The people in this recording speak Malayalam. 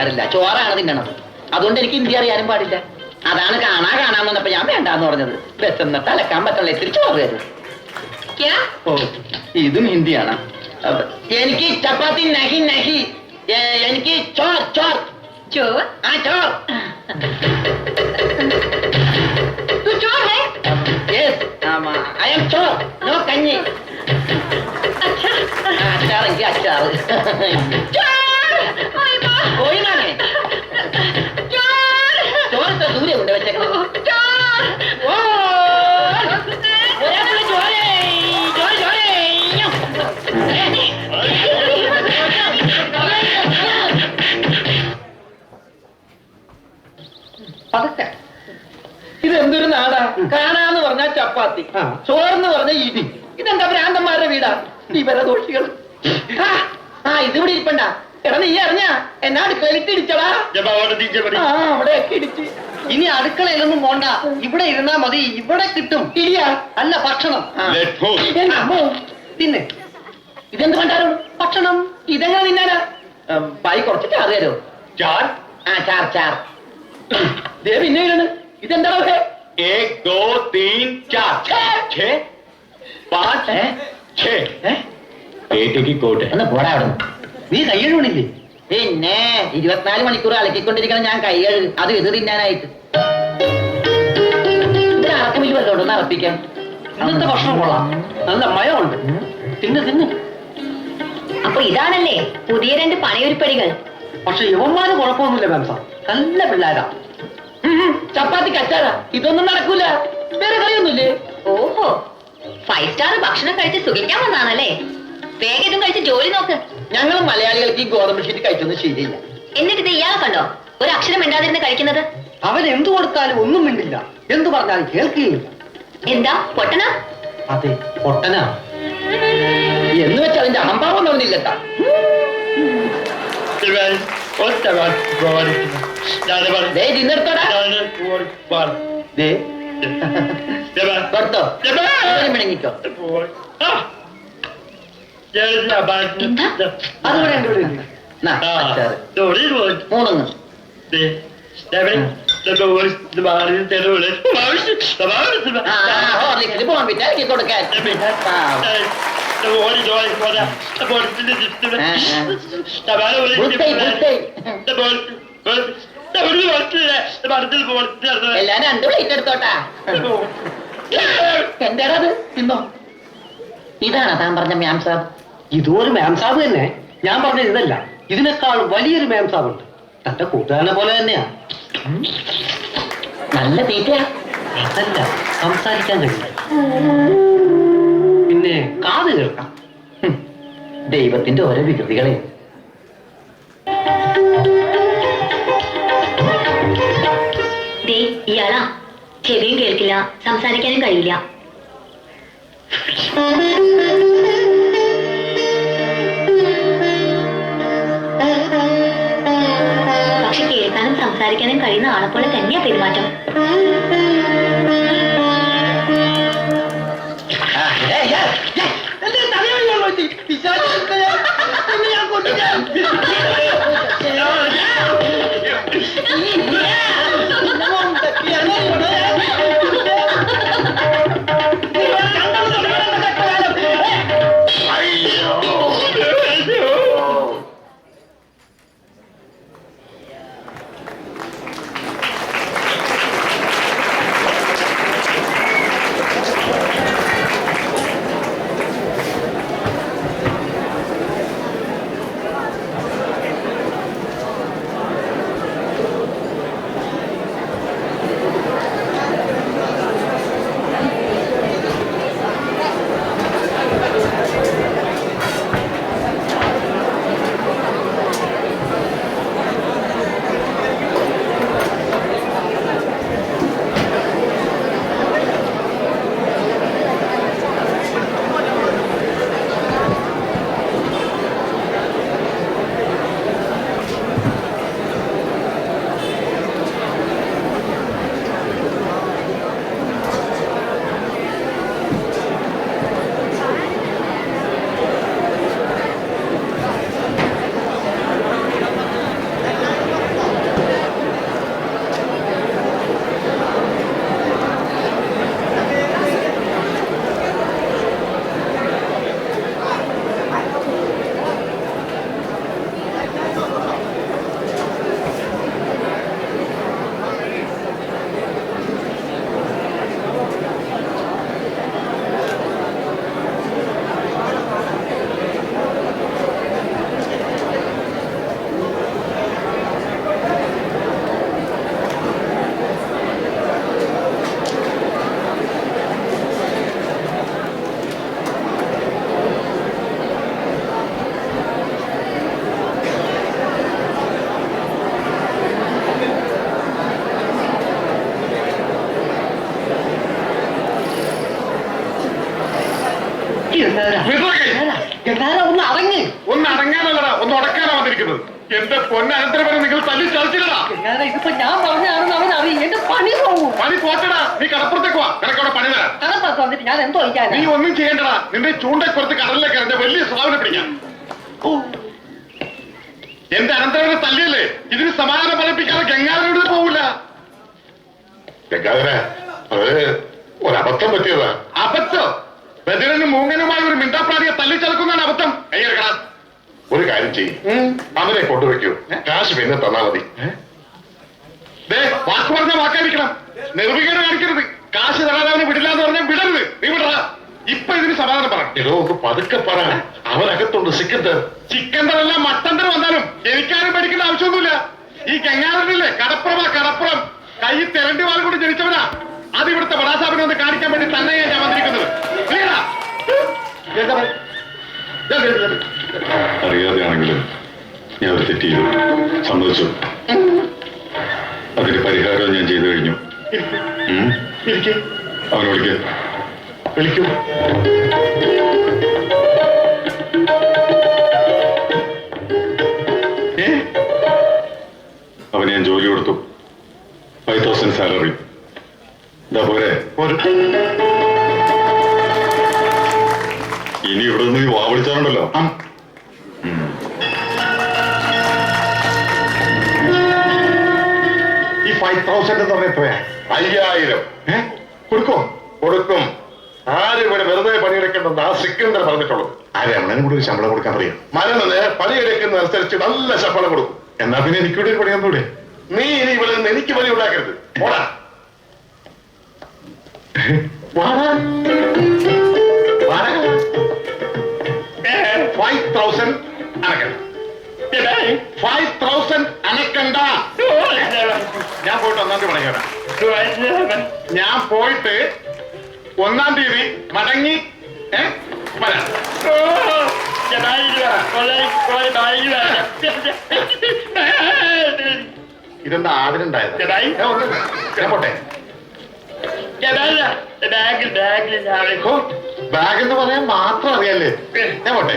തിന്നാറില്ല, ചോറാണ് തിന്നണത്. അതുകൊണ്ട് എനിക്ക് ഹിന്ദി അറിയാനും പാടില്ല. അതാണ് കാണാൻ വന്നപ്പോ ഞാൻ വേണ്ടാന്ന് പറഞ്ഞത്. വിശന്നിട്ട് അലക്കാൻ പറ്റില്ല, ഇത്തിരി ചോറ് തരും. ഓ, ഇതും ഹിന്ദിയാണ്. എനിക്ക് ചപ്പാത്തി നഹി നഹി, എനിക്ക് ചോർ ചോർ ചോർ. ആ ചോർ. ഐ എം ചോർ, നോ കഞ്ഞി. അച്ചാറെങ്കിൽ അച്ചാറ്. കോയിനാണേ ചോറത്തെ ദൂരെ കൊണ്ട് വെച്ചേക്കണം. ഇതെന്തൊരു നാടാ! കാണാന്ന് പറഞ്ഞാൽ ചപ്പാത്തി, ചോറെന്ന് പറഞ്ഞ ഇടി. ഇതെന്താ ഭ്രാന്തന്മാരുടെ വീടാ വിവരദോഷികൾ. ഇതിവിടെ ഇരിപ്പണ്ട. എടാ നീ അറിഞ്ഞാ എന്നാ അടുക്കളയിട്ട് ഇടിച്ചടാ? അവിടെയൊക്കെ ഇടിച്ച്. ഇനി അടുക്കളയിലൊന്നും പോണ്ട, ഇവിടെ ഇരുന്നാ മതി. ഇവിടെ കിട്ടും ഇടിയാ അല്ല ഭക്ഷണം. തിന്നെ. ഇതെന്ത് കണ്ടാലും ഭക്ഷണം. ഇതെങ്ങനെ തിന്നാനാ? പായി കുറച്ച് ചാറ് തരോ? ചാർ. ആ ചാർ ചാർ. പിന്നെ ഇതെന്താ? 1 2 3 4 6 5 6 എന്നാ പോടാ അവിടെ. നീ കൈയ്യഴുവണില്ലേ? പിന്നെ 24 മണിക്കൂർ അലക്കിക്കൊണ്ടിരിക്കണം ഞാൻ കൈയ്യഴു. അത് ഇത് തിന്നാനായിട്ട്. അറക്കമില്ല വല്ലോണ്ടോ അറപ്പിക്കാൻ? ഇന്നത്തെ ഭക്ഷണം കൊള്ളാം, നല്ല മയമുണ്ട്. തിന്ന്. അപ്പൊ ഇതാണല്ലേ പുതിയ 2 പണിയൊരുപ്പടികൾ. പക്ഷെ യുവന്മാര് കുഴപ്പമൊന്നുമില്ല മാംസ, നല്ല പിള്ളേരാ. ചപ്പാത്തി കച്ചാറാ, ഇതൊന്നും നടക്കൂല. വേറെ കളിയൊന്നുമില്ലേ? ഓഹോ, 5 സ്റ്റാർ ഭക്ഷണം കഴിച്ച് സുഖിക്കാൻ വന്നാണല്ലേ? വേഗം ഇതും കഴിച്ച് ജോലി നോക്ക്. ഞങ്ങൾ മലയാളികൾക്ക് ഈ ഗോതമ്പ് ഷീറ്റ് കഴിച്ചൊന്നും ശരിയില്ല. എന്നിട്ട് ഇത് ഇയാളെ കണ്ടോ ഒരു അക്ഷരം മിണ്ടാതിരുന്ന് കഴിക്കുന്നത്? അവൻ എന്തു കൊടുത്താലും ഒന്നും മിണ്ടില്ല, എന്തു പറഞ്ഞാലും കേൾക്കുകയില്ല. എന്താ പൊട്ടനാ? അതെ പൊട്ടനാ. എന്ന് വെച്ചാൽ അതിന്റെ അഹംഭാവം തോന്നില്ലട്ടാ. എല്ലാരും 2 പ്ലേറ്റ് എടുത്തോട്ടാ. എന്താണത്? തിന്നോ. ഇതാണ് താൻ പറഞ്ഞ മാംസാബ്? ഇതൊരു മാംസാബ് തന്നെ. ഞാൻ പറഞ്ഞത് ഇതല്ല, ഇതിനേക്കാൾ വലിയൊരു മാംസാബുണ്ട്. തന്റെ കൂട്ടുകാരനെ പോലെ തന്നെയാ. നല്ല തീറ്റയാ. അതല്ല, സംസാരിക്കാൻ കഴിയില്ല, പിന്നെ കാത് കേൾക്കാം. ദൈവത്തിന്റെ ഓരോ വികൃതികളെ. ഇയാളാ ചെവിയും കേൾക്കില്ല, സംസാരിക്കാനും കഴിയില്ല. പക്ഷെ കേൾക്കാനും സംസാരിക്കാനും കഴിയുന്ന ആളെപ്പോലെ തന്നെയാ പെരുമാറ്റം. ഒന്ന് അടങ്ങി. ഒന്ന് അടങ്ങാനല്ലടാ, ഒന്ന് ഉടക്കാനാ വന്നിരിക്കുന്നത്. എന്റെ പൊന്നനന്തരവരെ നിങ്ങൾ തല്ലി ചതച്ചില്ലടാ. ഇതിപ്പോ ഞാൻ പറഞ്ഞാണെന്ന് അവൻ അറിയും. എന്റെ പണി പോകും. പണി പോറ്റടാ, നീ കടപ്പുറത്തേക്ക് വാ, നിനക്കവിടെ പണി തരാം. കടപ്പുറത്ത് വന്നിട്ട് ഞാൻ എന്തോ ചോദിക്കാൻ? നീ ഒന്നും ചെയ്യണ്ടടാ, നിന്റെ ചൂണ്ടക്കുറത്ത് കടലിലേക്ക് എന്റെ വലിയ സ്രാവിനെ പിടിക്കാം. എന്റെ അനന്തരവനെ തല്ലിയല്ലേ, ഇതിന് സമാധാനം പറയിപ്പിക്കാതെ ഗംഗാധരനോട് പോവില്ല. ഗംഗാധര, അത് ഒരബദ്ധം പറ്റിയതാ. അബദ്ധം? ബദിരനും മൂങ്ങനുമായി ഒരു മിണ്ടാപ്രാണിയെ തല്ലിച്ചെടുക്കുന്നതാണ് അബദ്ധം. കൈയെടുക്കണം. ഒരു കാര്യം ചെയ്യും, അവനെ കൊണ്ടുവയ്ക്കൂ, കാശ് പിന്നെ തന്നാ മതി. വാക്ക് പറഞ്ഞാൽ വാക്കായിരിക്കണം, നിർവികേട് കാണിക്കരുത്. കാശ് തരാതെ അവന് വിടില്ല എന്ന് പറഞ്ഞാൽ വിടരുത്. നീ വിടറാ. ഇപ്പൊ ഇതിന് സമാധാനം പറ. ഇതോ ഒന്ന് പതുക്കെ പറ. അവനകത്തുണ്ട് സിക്കന്തർ. ചിക്കന്തറല്ല മട്ടന്തർ വന്നാലും എനിക്കാരും പഠിക്കേണ്ട ആവശ്യമൊന്നുമില്ല. ഈ ഗംഗാധരനില്ലേ, കടപ്പുറം കൈ തെരണ്ടി വാൾ കൊണ്ട് ജനിച്ചവനാ. അത് ഇവിടുത്തെ ബടാസാബിനെ ഒന്ന് കാണിക്കാൻ വേണ്ടി തന്നെയാണ് ഞാൻ വന്നിരിക്കുന്നത്. അറിയാതെയാണെങ്കിലും ഞാൻ ഒരു തെറ്റ് ചെയ്തു, സമ്മതിച്ചു. അതിന് പരിഹാരം ഞാൻ ചെയ്തു കഴിഞ്ഞു. അവനോട് വിളിക്കൂ. അവന് ഞാൻ ജോലി കൊടുത്തു, 5,000 സാലറി. എന്താ പോരെ? ഇനി ഇവിടെ നിന്ന് വാ വിളിച്ചാറുണ്ടല്ലോ. ഈ 5,000 എന്ന് പറഞ്ഞ എത്രയാ? 5,000. കൊടുക്കും. ആരും ഇവിടെ വെറുതെ പണിയെടുക്കേണ്ടെന്ന് ആ സിക്കന്തർ പറഞ്ഞിട്ടുള്ളൂ. രമണന് കൂടെ ഒരു ശമ്പളം കൊടുക്കാൻ പറയാം. മരണന് പണിയെടുക്കുന്നതനുസരിച്ച് നല്ല ശമ്പളം കൊടുക്കും. എന്നാ പിന്നെ എനിക്കൂടെ ഒരു പണിയൊന്നൂടെ? നീ ഇനി ഇവിടെ നിന്ന് എനിക്ക് പണി ഉണ്ടാക്കരുത്. പോടാ. 5,000 അനക്കണ്ട. 5,000 അനക്കണ്ട. ഞാൻ പോയിട്ട് 1-ാം തീയതി പണിയാ. ഞാൻ പോയിട്ട് 1-ാം തീയതി മടങ്ങി വരാം. ഇതെന്താ ആദരണ്ടായത്? ഞാൻ പോട്ടെ. ബാഗ് എന്ന് പറയാൻ മാത്രം അറിയാല്ലേ? ഞാൻ പോട്ടെ.